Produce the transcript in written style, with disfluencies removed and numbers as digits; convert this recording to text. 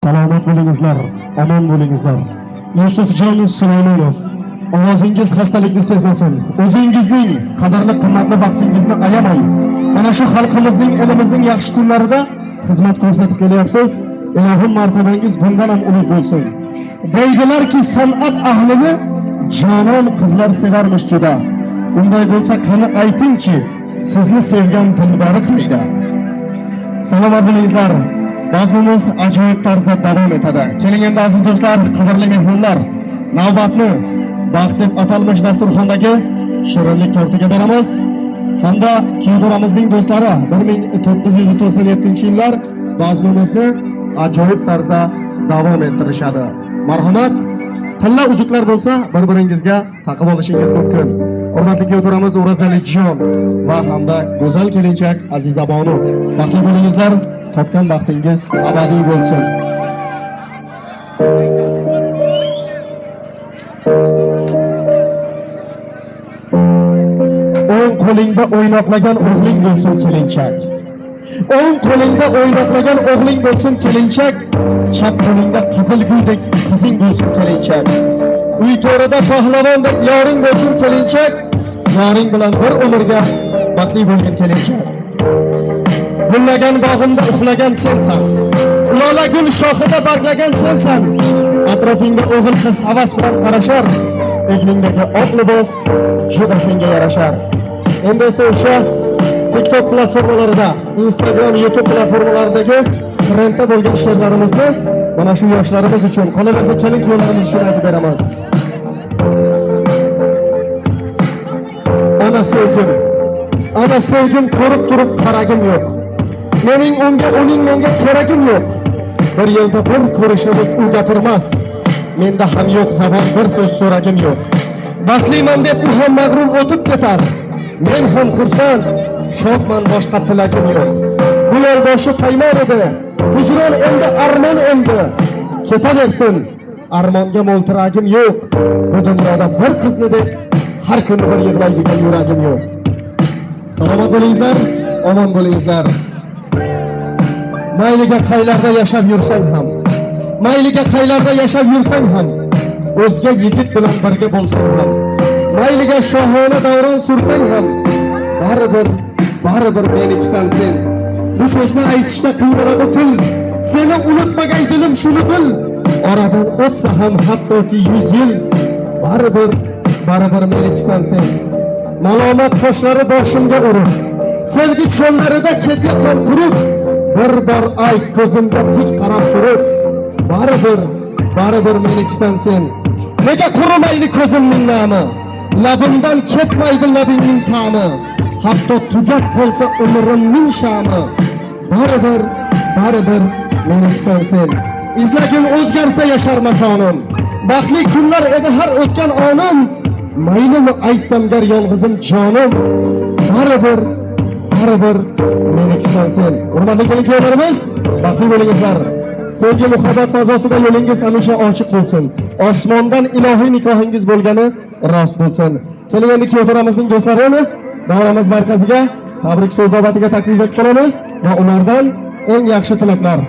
Salomat bo'lingizlar, omon bo'lingizlar. Yusufjon Suleymanov, ovozingiz xastalikni sezmasin. O'zingizning qadrli qimmatli vaqtingizni ayamang. Mana shu xalqimizning, elimizning yaxshi kunlarida xizmat ko'rsatib kelyapsiz. Ilohim martabangiz bundan ham ulug' bo'lsin. Deydilarki, san'at ahlini jonon qizlar sevarmish juda. Unday bo'lsa qani aytingchi, sizni sevgan dildori qilida. Salomat bo'lingizlar. Bazmimiz ajoyib tarzda davom etadi. Keling endi aziz do'stlar, qadrli mehmonlar, navbatni baxt deb atalmish dasturxondagi shirinlik tortiga beramiz. Hamda kuydoramizning do'stlari 1997-yillar bazmimizni ajoyib tarzda davom ettirishadi. Marhamat, tilla uzuklar bo'lsa, bir-biringizga taqib olishingiz mumkin. Hurmatli kuydo'ramiz O'razalijon va hamda go'zal kelinchak Aziza Bonu. Baxtli bo'lingizlar. Topgan baxtingiz abadiy bo'lsin. O'ng qo'lingda o'ynoqlagan o'g'ling bo'lsin kelinchak. O'ng qo'lingda o'ynoqlagan o'g'ling bo'lsin kelinchak. Chap qo'lingda qizil guldek qizing bo'lsin kelinchak. Uy to'rida pahlavondek yoring bo'lsin kelinchak. Yoring bilan bir umrga baxtli bo'lgin kelinchak. Gullagan bog'imda uxlagan sensan. Lola gul shoxida barglagan sensan. Atrofingda o'g'il qiz havas bilan qarashar. Egningdagi oq libos juda senga yarashar. Endi esa o'sha TikTok platformalarida, Instagram, YouTube platformalaridagi trendda bo'lgan she'rlarimizni mana shu yoshlarimiz uchun, qolaversa kelin kuyovlarimiz uchun aytib beramiz. Ana sevgim ko'rib turib qaragim yo'q. Mening unga, uning menga keragim yo'q. Bir yilda bir ko'rishimiz u gapirmas. Menda ham yo'q zabon, bir so'z so'ragim yo'q. Baxtliman deb u ham mag'rur o'tib ketar. Men ham xursand, shodman, boshqa tilagim yo'q. Bu yo'l boshi paymon edi. Hijron endi armon endi. Ketaversin, armonga mo'ltiragim yo'q. Bu dunyoda bir qizni deb har kuni bir yig'laydigan yuragim yo'q. Salomat bo'lingizlar, omon bo'lingizlar. Mayliga qaylarda yashab yursang ham, mayliga qaylarda yashab yursang ham, o'zga yigit bilan birga bo'lsang ham, mayliga shohona davron sursang ham, baribir menikisan sen. Bu so'zni aytishda qiynaladi til. Seni unutmagay dilim, shuni bil. Oradan o'tsa ham hattoki 100 yil, baribir menikisan sen. Malomat toshlari boshimga urib, sevgi cho'llarida ketyapman turib. Bir bor ayt ko'zimga tik qarab turib, baribir menikisan sen. Nega qurimaydi ko'zimning nami, labimdan ketmaydi labingning ta'mi, hatto tugab qolsa umrimning shami, baribir menikisan sen. Izlagim o'zgarsa yashar makonim, baxtli kunlar edi har o'tgan onim. Maylimi aytsam gar yolg'izim jonim, baribir menikisan sen. Hurmatli kelin-kuyovlarimiz, baxtli bo'lingizlar. Sevgi muhabbat fazosida yo'lingiz hamisha ochiq bo'lsin. Osmondan ilohiy nikohingiz bo'lgani rost bo'lsin. Keling endi kuyovlarimizning do'stlarini davramiz markaziga tabrik so'z babatiga taklif etib qolamiz va ulardan eng yaxshi tilaklar